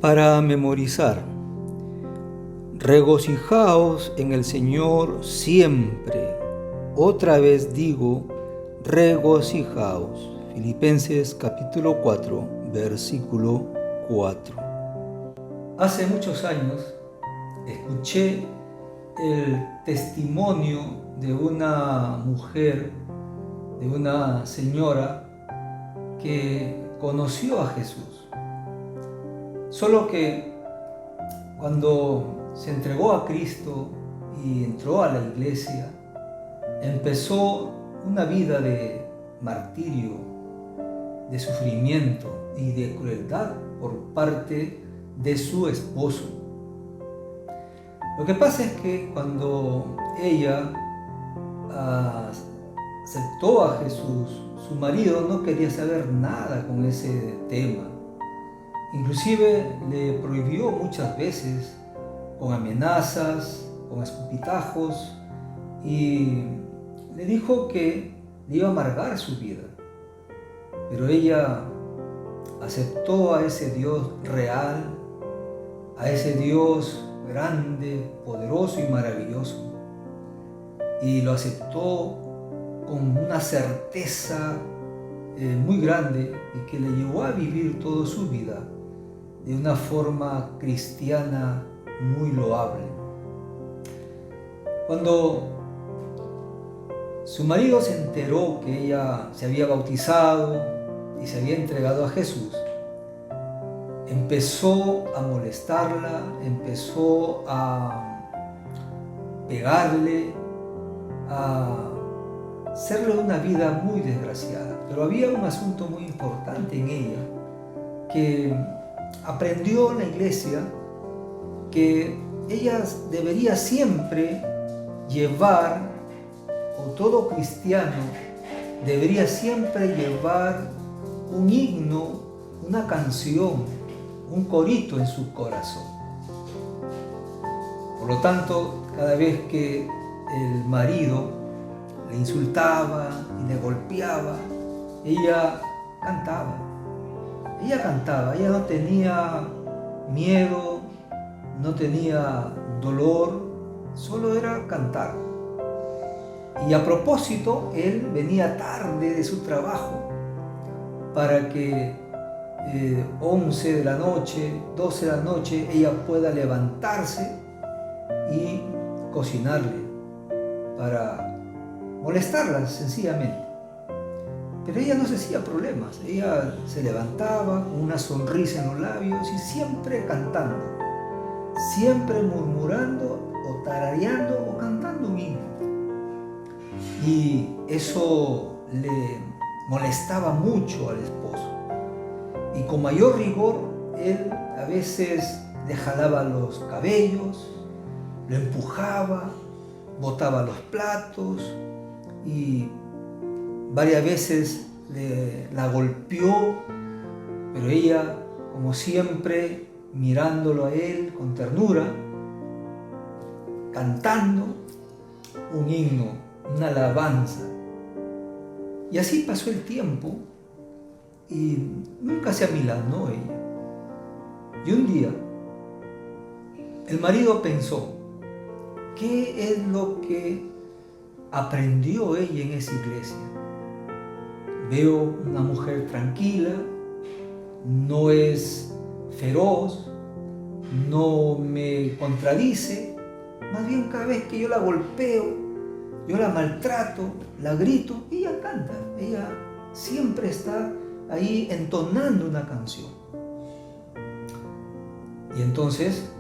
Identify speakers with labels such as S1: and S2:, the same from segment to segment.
S1: Para memorizar: regocijaos en el Señor siempre. Otra vez digo, regocijaos. Filipenses capítulo 4, versículo 4. Hace muchos años escuché el testimonio de una mujer, de una señora que conoció a Jesús. Solo que cuando se entregó a Cristo y entró a la iglesia, empezó una vida de martirio, de sufrimiento y de crueldad por parte de su esposo. Lo que pasa es que cuando ella aceptó a Jesús, su marido no quería saber nada con ese tema. Inclusive le prohibió muchas veces, con amenazas, con escupitajos, y le dijo que le iba a amargar su vida. Pero ella aceptó a ese Dios real, a ese Dios grande, poderoso y maravilloso, y lo aceptó con una certeza muy grande y que le llevó a vivir toda su vida de una forma cristiana muy loable. Cuando su marido se enteró que ella se había bautizado y se había entregado a Jesús, empezó a molestarla, empezó a pegarle, a hacerle una vida muy desgraciada. Pero había un asunto muy importante en ella, que aprendió en la iglesia que ella debería siempre llevar, o todo cristiano debería siempre llevar un himno, una canción, un corito en su corazón. Por lo tanto, cada vez que el marido le insultaba y le golpeaba, ella cantaba. Ella no tenía miedo, no tenía dolor, solo era cantar. Y a propósito, él venía tarde de su trabajo para que 11 de la noche, 12 de la noche, ella pueda levantarse y cocinarle para molestarla sencillamente. Pero ella no se hacía problemas, ella se levantaba con una sonrisa en los labios y siempre cantando, siempre murmurando o tarareando o cantando un himno. Y eso le molestaba mucho al esposo. Y con mayor rigor, él a veces le jalaba los cabellos, lo empujaba, botaba los platos y varias veces la golpeó, pero ella, como siempre, mirándolo a él con ternura, cantando un himno, una alabanza. Y así pasó el tiempo y nunca se amilanó ella. Y un día, el marido pensó, ¿qué es lo que aprendió ella en esa iglesia? Veo una mujer tranquila, no es feroz, no me contradice, más bien cada vez que yo la golpeo, yo la maltrato, la grito, ella canta, ella siempre está ahí entonando una canción. Y entonces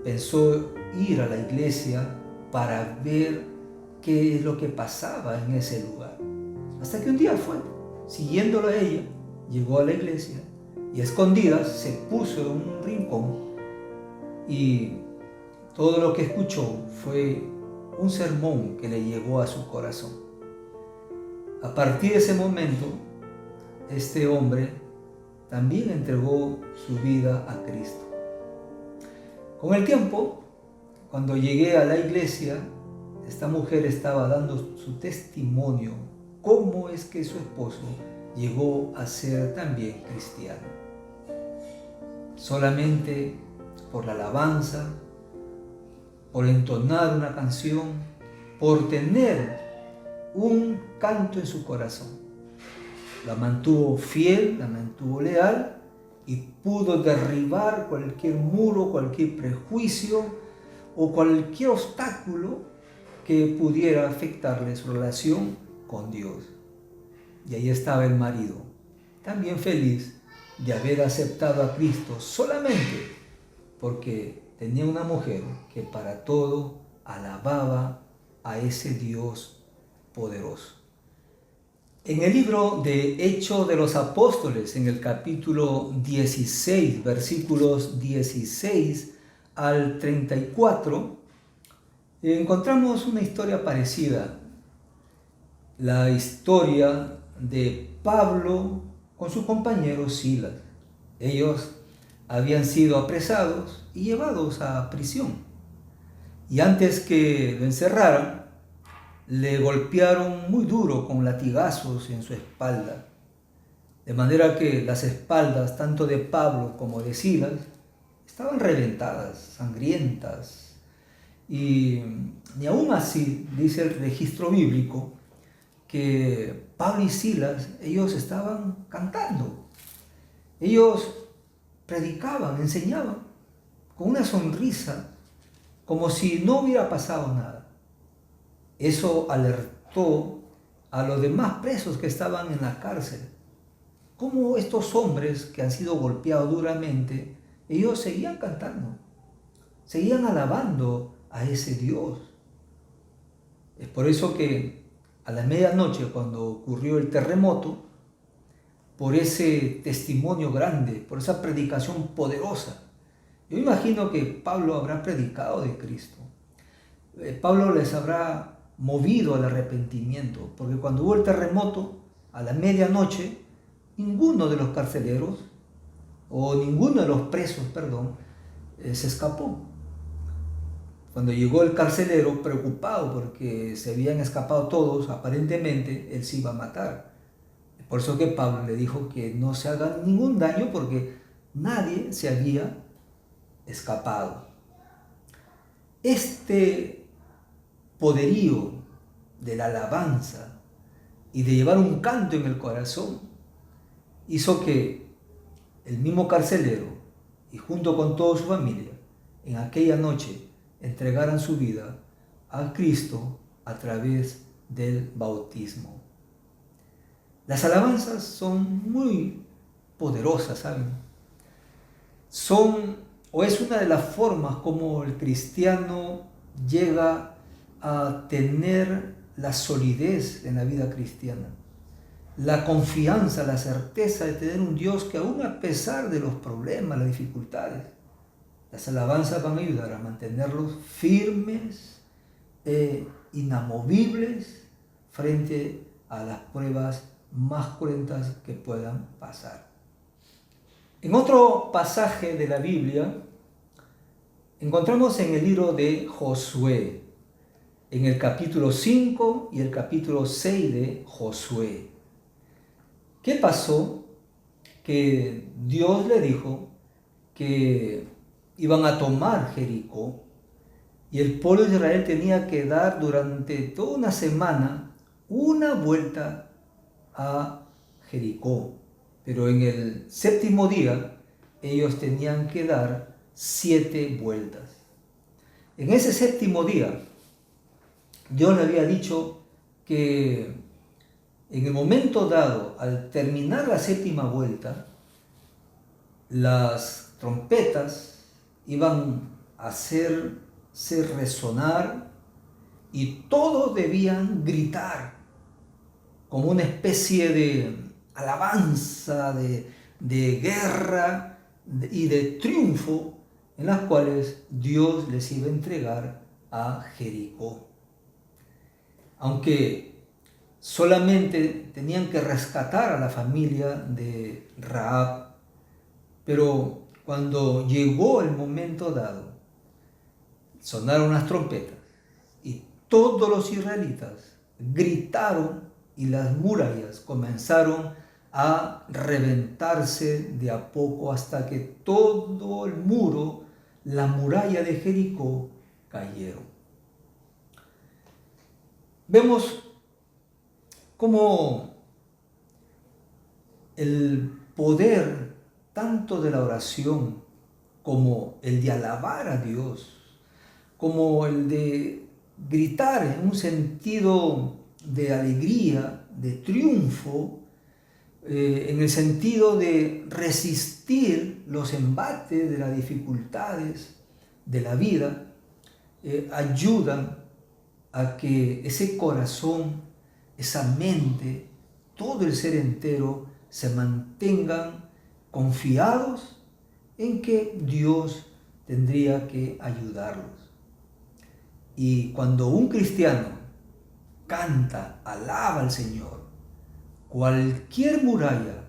S1: pensó ir a la iglesia para ver qué es lo que pasaba en ese lugar. Hasta que un día fue, siguiéndola a ella, llegó a la iglesia y a escondidas se puso en un rincón y todo lo que escuchó fue un sermón que le llegó a su corazón. A partir de ese momento, este hombre también entregó su vida a Cristo. Con el tiempo, cuando llegué a la iglesia, esta mujer estaba dando su testimonio, cómo es que su esposo llegó a ser también cristiano. solamente por la alabanza, por entonar una canción, por tener un canto en su corazón. La mantuvo fiel, la mantuvo leal y pudo derribar cualquier muro, cualquier prejuicio o cualquier obstáculo que pudiera afectarle su relación con Dios. Y ahí estaba el marido, también feliz de haber aceptado a Cristo solamente porque tenía una mujer que para todo alababa a ese Dios poderoso. En el libro de Hechos de los Apóstoles, en el capítulo 16, versículos 16 al 34, encontramos una historia parecida. La historia de Pablo con su compañero Silas. Ellos habían sido apresados y llevados a prisión. Y antes que lo encerraran, le golpearon muy duro con latigazos en su espalda. De manera que las espaldas tanto de Pablo como de Silas estaban reventadas, sangrientas. Y aún así, dice el registro bíblico, que Pablo y Silas, ellos estaban cantando. Ellos predicaban, enseñaban con una sonrisa, como si no hubiera pasado nada. Eso alertó a los demás presos que estaban en la cárcel. Cómo estos hombres que han sido golpeados duramente, ellos seguían cantando, seguían alabando a ese Dios. Es por eso que a la medianoche, cuando ocurrió el terremoto, por ese testimonio grande, por esa predicación poderosa, yo imagino que Pablo habrá predicado de Cristo. Pablo les habrá movido al arrepentimiento, porque cuando hubo el terremoto, a la medianoche, ninguno de los carceleros, o ninguno de los presos, se escapó. Cuando llegó el carcelero, preocupado porque se habían escapado todos, aparentemente él se iba a matar. Por eso que Pablo le dijo que no se haga ningún daño porque nadie se había escapado. Este poderío de la alabanza y de llevar un canto en el corazón hizo que el mismo carcelero y junto con toda su familia en aquella noche entregaran su vida a Cristo a través del bautismo. Las alabanzas son muy poderosas, ¿saben? Es una de las formas como el cristiano llega a tener la solidez en la vida cristiana, la confianza, la certeza de tener un Dios que aún a pesar de los problemas, las dificultades, las alabanzas van a ayudar a mantenerlos firmes e inamovibles frente a las pruebas más cruentas que puedan pasar. En otro pasaje de la Biblia, encontramos en el libro de Josué, en el capítulo 5 y el capítulo 6 de Josué. ¿Qué pasó? Que Dios le dijo que iban a tomar Jericó y el pueblo de Israel tenía que dar durante toda una semana una vuelta a Jericó. Pero en el séptimo día ellos tenían que dar 7 vueltas. En ese séptimo día Dios le había dicho que en el momento dado, al terminar la séptima vuelta, las trompetas iban a hacerse resonar y todos debían gritar como una especie de alabanza, de guerra y de triunfo en las cuales Dios les iba a entregar a Jericó. Aunque solamente tenían que rescatar a la familia de Rahab, pero cuando llegó el momento dado, sonaron las trompetas y todos los israelitas gritaron y las murallas comenzaron a reventarse de a poco hasta que todo el muro, la muralla de Jericó, cayeron. Vemos cómo el poder tanto de la oración como el de alabar a Dios, como el de gritar en un sentido de alegría, de triunfo, en el sentido de resistir los embates de las dificultades de la vida, ayudan a que ese corazón, esa mente, todo el ser entero se mantengan confiados en que Dios tendría que ayudarlos. Y cuando un cristiano canta, alaba al Señor, cualquier muralla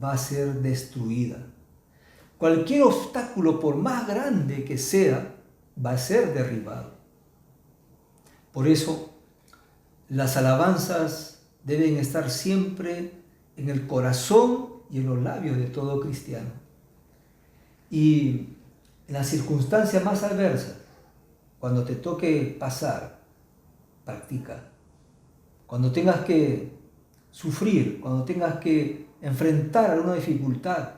S1: va a ser destruida. Cualquier obstáculo, por más grande que sea, va a ser derribado. Por eso, las alabanzas deben estar siempre en el corazón y en los labios de todo cristiano. Y en las circunstancias más adversas, cuando te toque pasar, practica. Cuando tengas que sufrir, cuando tengas que enfrentar alguna dificultad,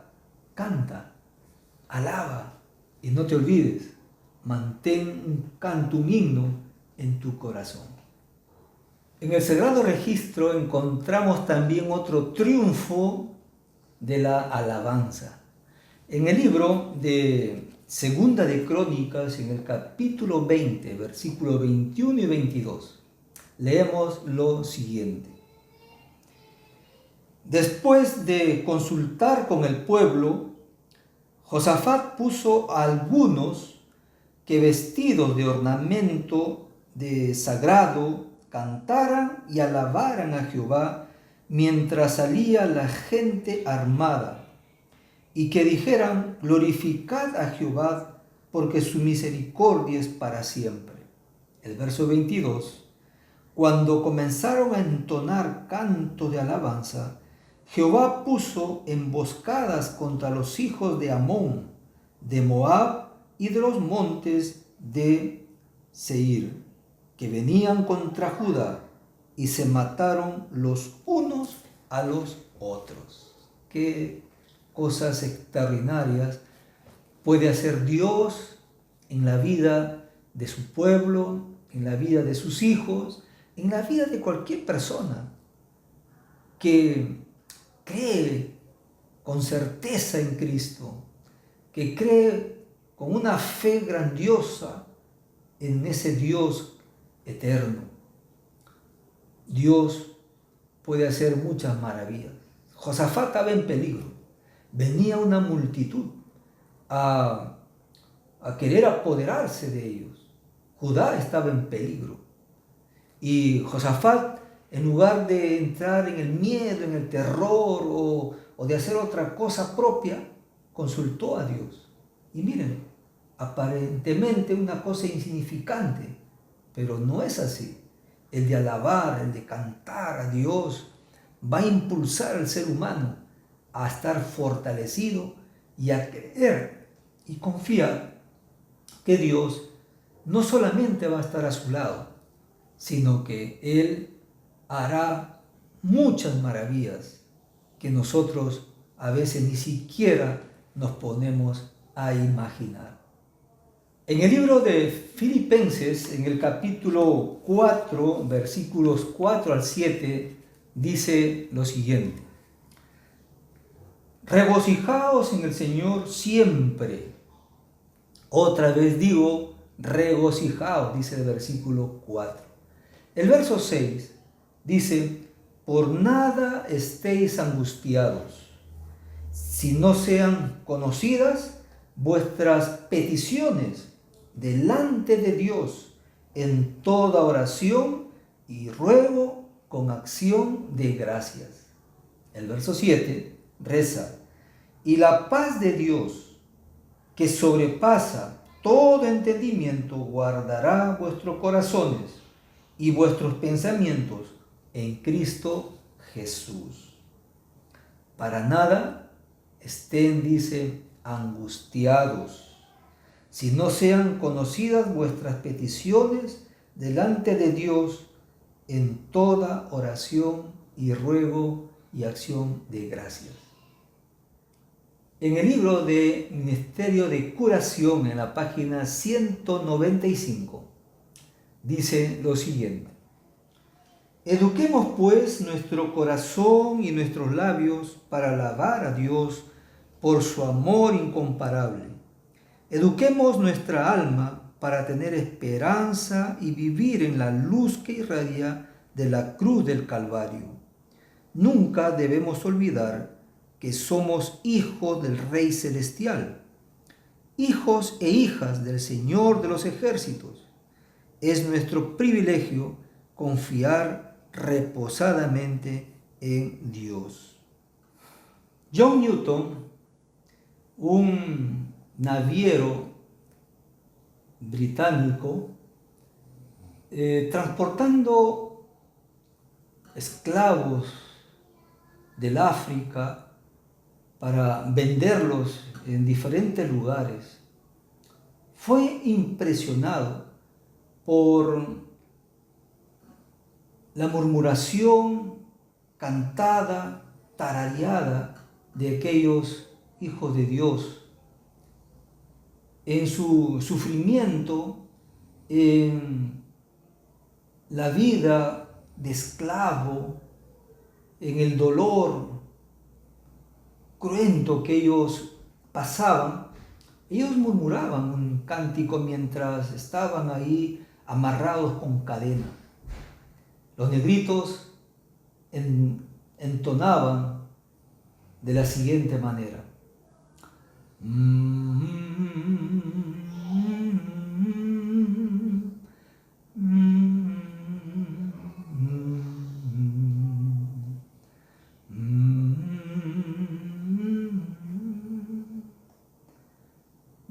S1: canta, alaba y no te olvides, mantén un canto, un himno en tu corazón. En el Sagrado Registro encontramos también otro triunfo de la alabanza. En el libro de Segunda de Crónicas, en el capítulo 20, versículos 21 y 22, leemos lo siguiente. Después de consultar con el pueblo, Josafat puso a algunos que vestidos de ornamento de sagrado cantaran y alabaran a Jehová mientras salía la gente armada, y que dijeran: glorificad a Jehová, porque su misericordia es para siempre. El verso 22. Cuando comenzaron a entonar canto de alabanza, Jehová puso emboscadas contra los hijos de Amón, de Moab y de los montes de Seir, que venían contra Judá, y se mataron los unos a los otros. Qué cosas extraordinarias puede hacer Dios en la vida de su pueblo, en la vida de sus hijos, en la vida de cualquier persona que cree con certeza en Cristo, que cree con una fe grandiosa en ese Dios eterno. Dios puede hacer muchas maravillas. Josafat estaba en peligro. Venía una multitud a querer apoderarse de ellos. Judá estaba en peligro. Y Josafat, en lugar de entrar en el miedo, en el terror o de hacer otra cosa propia, consultó a Dios. Y miren, aparentemente una cosa insignificante, pero no es así. El de alabar, el de cantar a Dios, va a impulsar al ser humano a estar fortalecido y a creer y confiar que Dios no solamente va a estar a su lado, sino que Él hará muchas maravillas que nosotros a veces ni siquiera nos ponemos a imaginar. En el libro de Filipenses, en el capítulo 4, versículos 4 al 7, dice lo siguiente: regocijaos en el Señor siempre. Otra vez digo, regocijaos, dice el versículo 4. El verso 6 dice: por nada estéis angustiados, si no sean conocidas vuestras peticiones delante de Dios en toda oración y ruego con acción de gracias. El verso 7 reza: y la paz de Dios, que sobrepasa todo entendimiento, guardará vuestros corazones y vuestros pensamientos en Cristo Jesús. Para nada estén, dice, angustiados, si no sean conocidas vuestras peticiones delante de Dios en toda oración y ruego y acción de gracias. En el libro de Ministerio de Curación, en la página 195, dice lo siguiente: eduquemos pues nuestro corazón y nuestros labios para alabar a Dios por su amor incomparable. Eduquemos nuestra alma para tener esperanza y vivir en la luz que irradia de la cruz del Calvario. Nunca debemos olvidar que somos hijos del Rey Celestial, hijos e hijas del Señor de los ejércitos. Es nuestro privilegio confiar reposadamente en Dios. John Newton, un naviero británico, transportando esclavos del África para venderlos en diferentes lugares, fue impresionado por la murmuración cantada, tarareada de aquellos hijos de Dios, en su sufrimiento, en la vida de esclavo, en el dolor cruento que ellos pasaban. Ellos murmuraban un cántico mientras estaban ahí amarrados con cadena. Los negritos entonaban de la siguiente manera: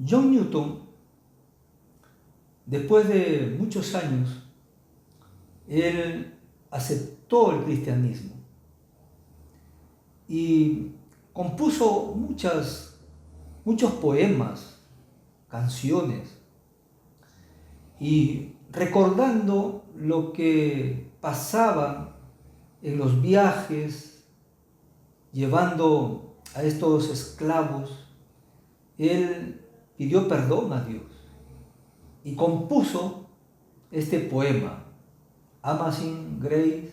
S1: John Newton, después de muchos años, él aceptó el cristianismo y compuso muchos poemas, canciones, y recordando lo que pasaba en los viajes, llevando a estos esclavos, él pidió perdón a Dios y compuso este poema, Amazing Grace,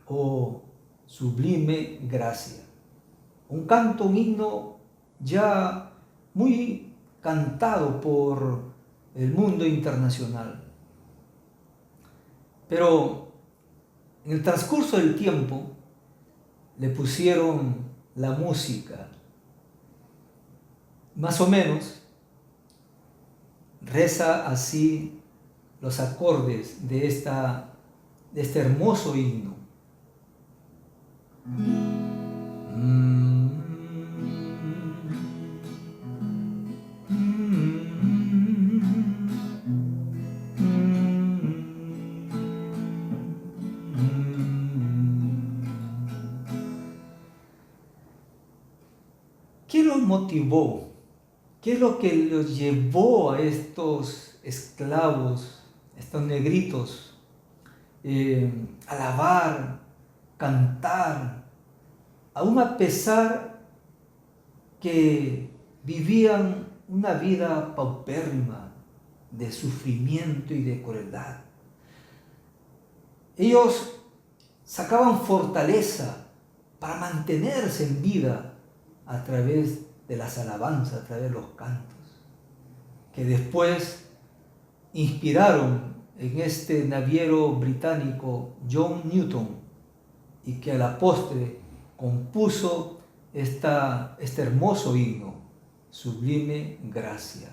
S1: o Sublime Gracia. Un canto, un himno ya muy cantado por el mundo internacional. Pero en el transcurso del tiempo le pusieron la música. Más o menos reza así los acordes de este hermoso himno. ¿Qué los motivó? ¿Qué es lo que los llevó a estos esclavos, estos negritos, alabar, cantar, aún a pesar que vivían una vida paupérrima de sufrimiento y de crueldad? Ellos sacaban fortaleza para mantenerse en vida a través de las alabanzas, a través de los cantos, que después inspiraron en este naviero británico John Newton, y que a la postre compuso este hermoso himno, Sublime Gracia.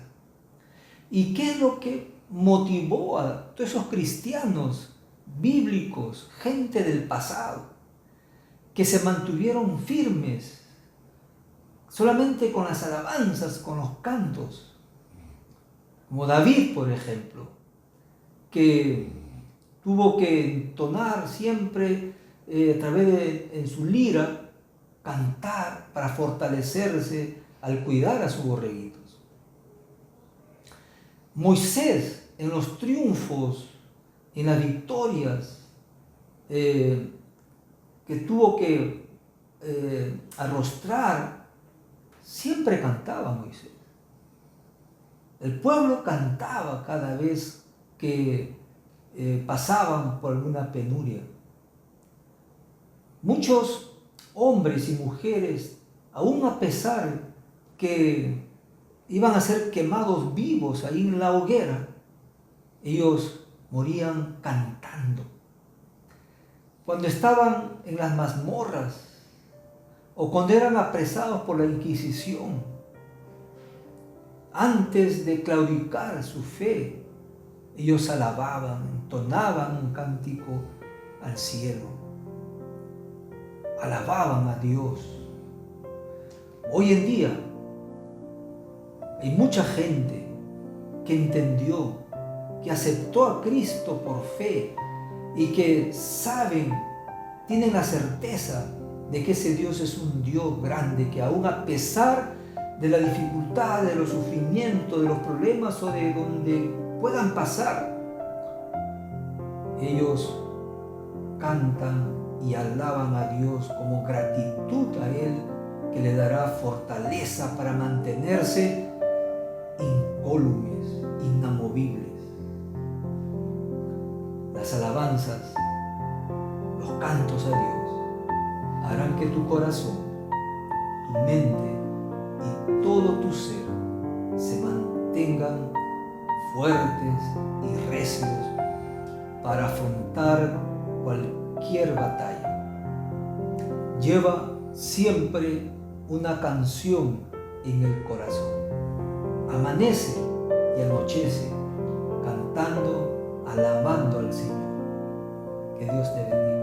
S1: ¿Y qué es lo que motivó a todos esos cristianos bíblicos, gente del pasado, que se mantuvieron firmes solamente con las alabanzas, con los cantos? Como David, por ejemplo, que tuvo que entonar siempre a través de en su lira cantar para fortalecerse al cuidar a sus borreguitos. Moisés, en los triunfos, en las victorias que tuvo que arrostrar, siempre cantaba Moisés. El pueblo cantaba cada vez que pasaban por alguna penuria. Muchos hombres y mujeres, aún a pesar que iban a ser quemados vivos ahí en la hoguera, ellos morían cantando. Cuando estaban en las mazmorras o cuando eran apresados por la Inquisición, antes de claudicar su fe, ellos alababan, entonaban un cántico al cielo, alababan a Dios. Hoy en día hay mucha gente que entendió, que aceptó a Cristo por fe y que saben, tienen la certeza de que ese Dios es un Dios grande, que aún a pesar de la dificultad, de los sufrimientos, de los problemas o de donde puedan pasar, ellos cantan y alaban a Dios como gratitud a Él, que le dará fortaleza para mantenerse incólumes, inamovibles. Las alabanzas, los cantos a Dios harán que tu corazón, tu mente y todo tu ser se mantengan fuertes y recios para afrontar cualquier batalla. Lleva siempre una canción en el corazón. Amanece y anochece cantando, alabando al Señor. Que Dios te bendiga.